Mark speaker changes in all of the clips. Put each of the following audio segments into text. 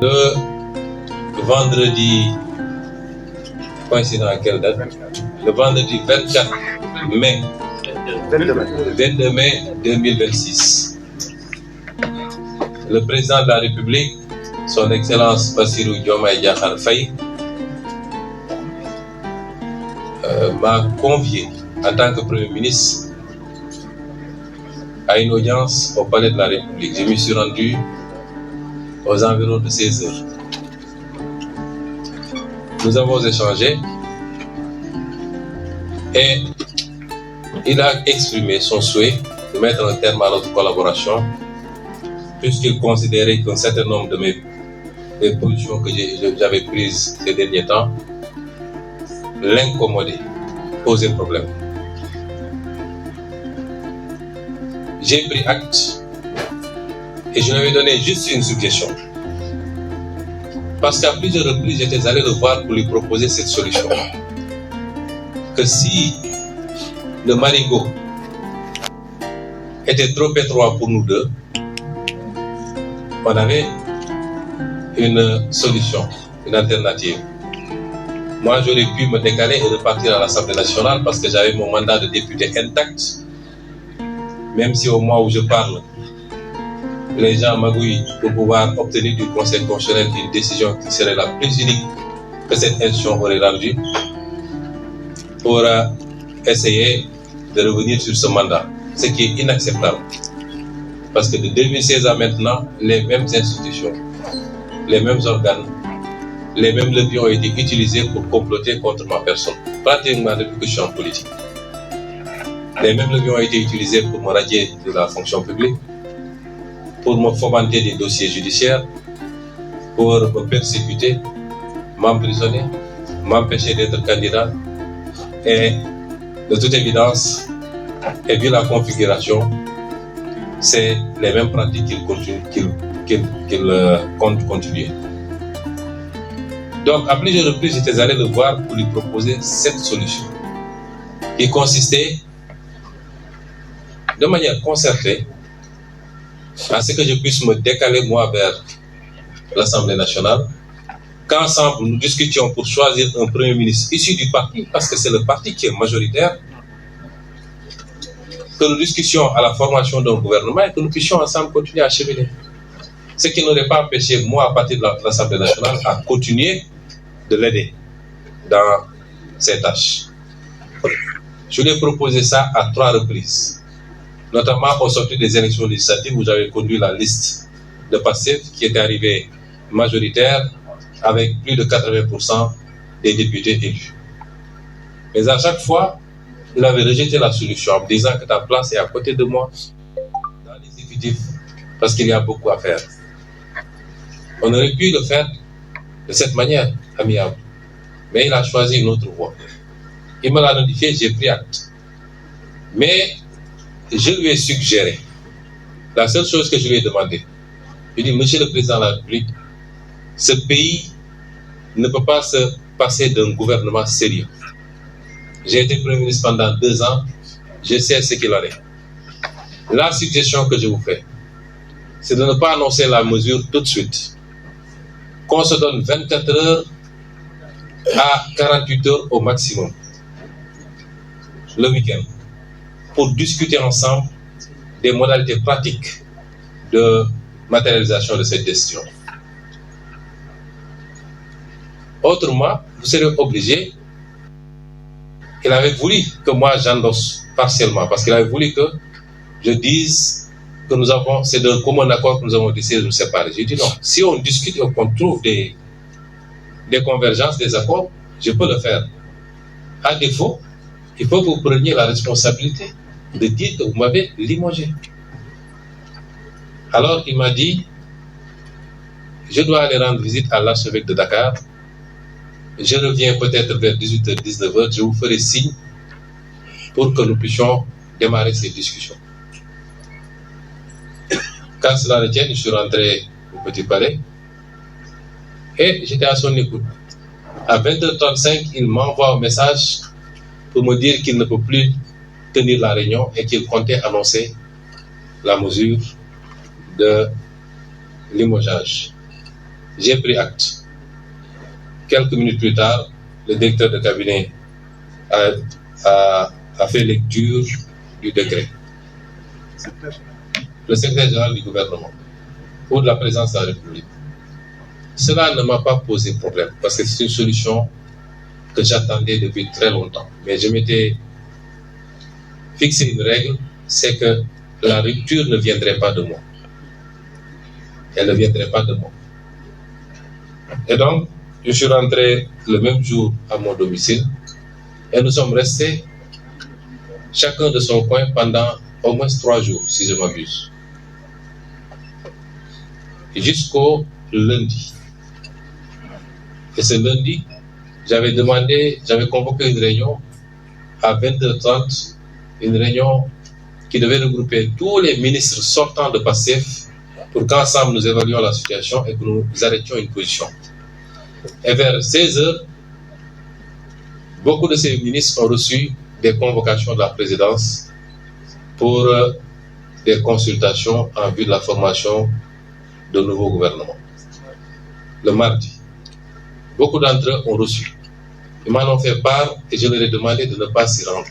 Speaker 1: Le vendredi, coïncident à quelle date? Le vendredi 24 mai 22 mai 2026. Le président de la République, son Excellence Bassirou Diomaye Diakhar Faye, m'a convié en tant que Premier ministre à une audience au Palais de la République. Je m'y suis rendu aux environs de 16 heures. Nous avons échangé et il a exprimé son souhait de mettre un terme à notre collaboration puisqu'il considérait qu'un certain nombre de mes positions que j'avais prises ces derniers temps l'incommodaient, posaient problème. J'ai pris acte et je lui avais donné juste une suggestion. Parce qu'à plusieurs reprises, j'étais allé le voir pour lui proposer cette solution. Que si le marigot était trop étroit pour nous deux, on avait une solution, une alternative. Moi, j'aurais pu me décaler et repartir à l'Assemblée nationale parce que j'avais mon mandat de député intact. Même si au moment où je parle, les gens magouillent pour pouvoir obtenir du Conseil constitutionnel une décision qui serait la plus unique que cette institution aurait rendue pour essayer de revenir sur ce mandat, ce qui est inacceptable. Parce que de 2016 à maintenant, les mêmes institutions, les mêmes organes, les mêmes leviers ont été utilisés pour comploter contre ma personne, pratiquement depuis que je suis en politique. Les mêmes leviers ont été utilisés pour me radier de la fonction publique, pour me fomenter des dossiers judiciaires, pour me persécuter, m'emprisonner, m'empêcher d'être candidat. Et de toute évidence, et vu la configuration, c'est les mêmes pratiques qu'il compte continuer. Donc, à plusieurs reprises, j'étais allé le voir pour lui proposer cette solution qui consistait de manière concertée à ce que je puisse me décaler moi vers l'Assemblée nationale, qu'ensemble nous discutions pour choisir un Premier ministre issu du parti, parce que c'est le parti qui est majoritaire, que nous discussions à la formation d'un gouvernement et que nous puissions ensemble continuer à cheminer. Ce qui n'aurait pas empêché moi, à partir de l'Assemblée nationale, à continuer de l'aider dans ses tâches. Je lui ai proposé ça à 3 reprises, notamment au sortir des élections législatives où j'avais conduit la liste de PASTEF qui était arrivée majoritaire avec plus de 80% des députés élus. Mais à chaque fois, il avait rejeté la solution en me disant que ta place est à côté de moi dans l'exécutif parce qu'il y a beaucoup à faire. On aurait pu le faire de cette manière, amiable. Mais il a choisi une autre voie. Il me l'a notifié, j'ai pris acte. Mais je lui ai suggéré, la seule chose que je lui ai demandé, je lui ai dit, Monsieur le Président de la République, ce pays ne peut pas se passer d'un gouvernement sérieux. J'ai été Premier ministre pendant 2 ans, je sais ce qu'il en est. La suggestion que je vous fais, c'est de ne pas annoncer la mesure tout de suite. Qu'on se donne 24 heures à 48 heures au maximum, le week-end, pour discuter ensemble des modalités pratiques de matérialisation de cette décision. Autrement, vous serez obligé. Il avait voulu que moi j'endosse partiellement, parce qu'il avait voulu que je dise que c'est d'un commun accord que nous avons décidé de nous séparer. J'ai dit non, si on discute et qu'on trouve des convergences, des accords, je peux le faire. À défaut, il faut que vous preniez la responsabilité de dire que vous m'avez limogé. Alors il m'a dit, je dois aller rendre visite à l'archevêque de Dakar. Je reviens peut-être vers 18h, 19h, je vous ferai signe pour que nous puissions démarrer ces discussions. Quand cela ne tient, je suis rentré au Petit Palais et j'étais à son écoute. À 20h35, il m'envoie un message pour me dire qu'il ne peut plus tenir la réunion et qu'il comptait annoncer la mesure de limogeage. J'ai pris acte. Quelques minutes plus tard, le directeur de cabinet a fait lecture du décret. Le secrétaire général du gouvernement, ou de la présidence de la République. Cela ne m'a pas posé problème, parce que c'est une solution que j'attendais depuis très longtemps. Mais je m'étais fixé une règle, c'est que la rupture ne viendrait pas de moi. Elle ne viendrait pas de moi. Et donc, je suis rentré le même jour à mon domicile et nous sommes restés chacun de son coin pendant au moins 3 jours, si je m'abuse. Jusqu'au lundi. Et ce lundi, j'avais convoqué une réunion à 20h30, une réunion qui devait regrouper tous les ministres sortants de PASTEF pour qu'ensemble nous évaluions la situation et que nous arrêtions une position. Et vers 16h, beaucoup de ces ministres ont reçu des convocations de la présidence pour des consultations en vue de la formation de nouveaux gouvernements. Le mardi, beaucoup d'entre eux ont reçu. Ils m'en ont fait part et je leur ai demandé de ne pas s'y rendre.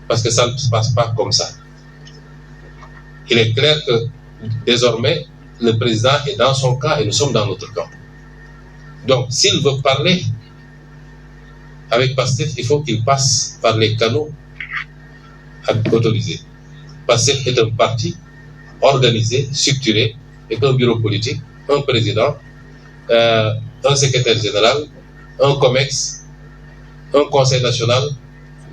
Speaker 1: Parce que ça ne se passe pas comme ça. Il est clair que désormais, le président est dans son camp et nous sommes dans notre camp. Donc, s'il veut parler avec PASTEF, il faut qu'il passe par les canaux autorisés. PASTEF est un parti organisé, structuré, avec un bureau politique, un président, un secrétaire général, un COMEX, un conseil national,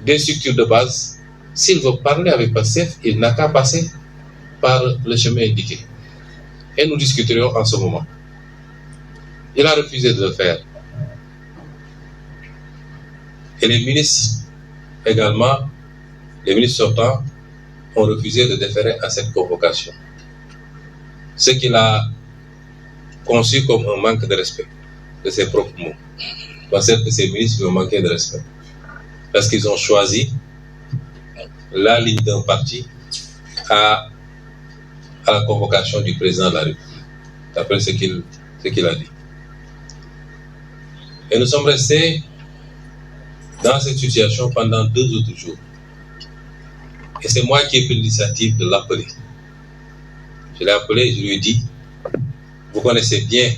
Speaker 1: des structures de base. S'il veut parler avec PASTEF, il n'a qu'à passer par le chemin indiqué. Et nous discuterons en ce moment. Il a refusé de le faire. Et les ministres également, les ministres sortants, ont refusé de déférer à cette convocation. Ce qu'il a conçu comme un manque de respect de ses propres mots. Je pense que ces ministres lui ont manqué de respect. Parce qu'ils ont choisi la ligne d'un parti à la convocation du président de la République, d'après ce qu'il a dit. Et nous sommes restés dans cette situation pendant 2 autres jours. Et c'est moi qui ai pris l'initiative de l'appeler. Je l'ai appelé et je lui ai dit, vous connaissez bien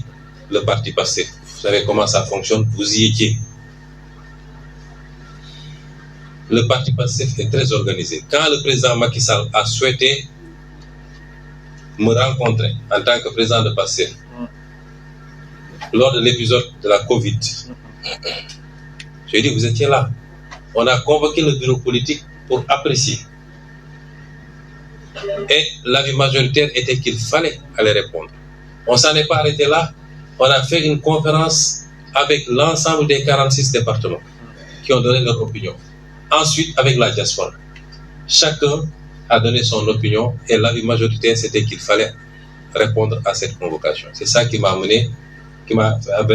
Speaker 1: le parti PASTEF, vous savez comment ça fonctionne, vous y étiez. Le parti PASTEF est très organisé. Quand le président Macky Sall a souhaité me rencontrer en tant que président de PASTEF, lors de l'épisode de la Covid, je lui ai dit, vous étiez là. On a convoqué le bureau politique pour apprécier. Et l'avis majoritaire était qu'il fallait aller répondre. On ne s'en est pas arrêté là. On a fait une conférence avec l'ensemble des 46 départements qui ont donné leur opinion. Ensuite, avec la diaspora. Chacun a donné son opinion et l'avis majoritaire, c'était qu'il fallait répondre à cette convocation. C'est ça qui m'avait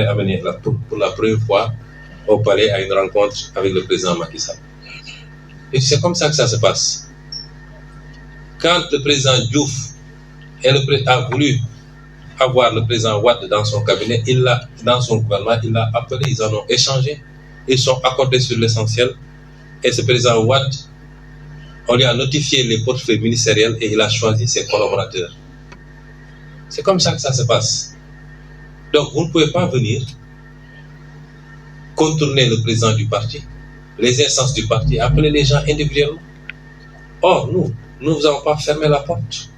Speaker 1: amené pour la première fois au palais à une rencontre avec le président Macky Sall. Et c'est comme ça que ça se passe. Quand le président Diouf a voulu avoir le président Wade dans son cabinet, dans son gouvernement, il l'a appelé, ils en ont échangé, ils sont accordés sur l'essentiel. Et ce président Wade, on lui a notifié les portefeuilles ministériels et il a choisi ses collaborateurs. C'est comme ça que ça se passe. Donc vous ne pouvez pas venir contourner le président du parti, les instances du parti, appeler les gens individuellement. Or, nous ne vous avons pas fermé la porte.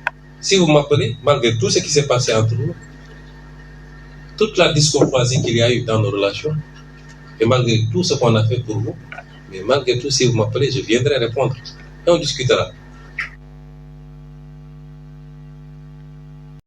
Speaker 1: Si vous m'appelez, malgré tout ce qui s'est passé entre nous, toute la discourtoisie qu'il y a eu dans nos relations, et malgré tout ce qu'on a fait pour vous, mais malgré tout, si vous m'appelez, je viendrai répondre et on discutera.